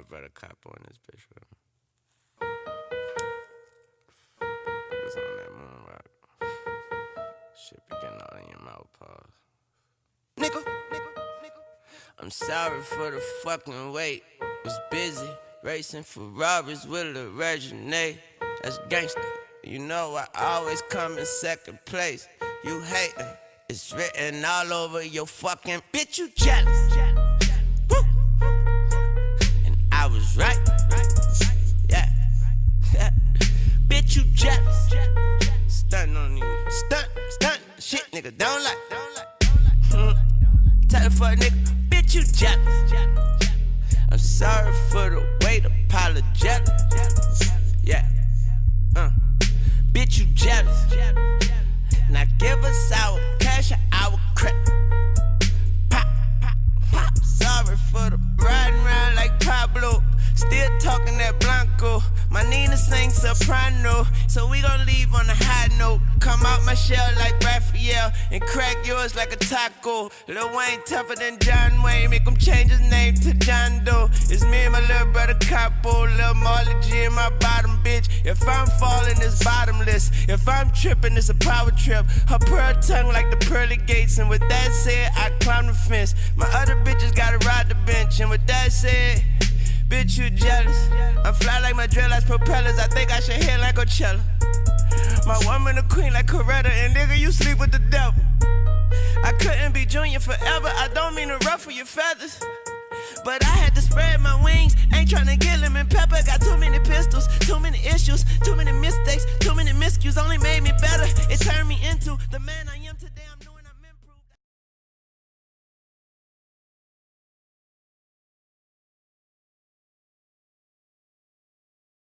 little brother Capo in this bitch. It's on that moon rock. Shit be getting all in your mouth, pause. Nigga. I'm sorry for the fucking wait. Was busy racing Ferraris with a Regine. That's gangsta. You know I always come in second place. You hatin', it's written all over your fucking bitch. You jealous. Woo. And I was right. Yeah. Bitch, you jealous. Stuntin' on you. Stunt. Shit, nigga, don't like. Tell the fuck nigga, bitch, you jealous. I'm sorry for the wait, apologetic. Yeah. Bitch, you jealous. Now give us our cash or our credit. Pop. Sorry for the riding around like Pablo. Still talking that Blanco. My Nina sings soprano. So we gon' leave on a high note. Come out my shell like Raphael and crack yours like a taco. Lil Wayne tougher than John Wayne. Make him change his name to John Doe. It's me and my little brother Capo. Lil Marley G in my bottom bitch. If I'm falling, it's bottomless. If I'm tripping, it's a power trip. Her pearl tongue like the pearly gates. And with that said, I climb the fence. My other bitches gotta ride the bench. And with that said, bitch, you jealous. I'm fly like my dreadlocks propellers. I think I should hit like Coachella. My woman a queen like Coretta. And nigga, you sleep with the devil. I couldn't be Junior forever. I don't mean to ruffle your feathers, but I had to spread my wings. Ain't tryna get lemon pepper. Got too many pistols, too many issues, too many mistakes, too many miscues. Only made me better. It turned me into the man I am.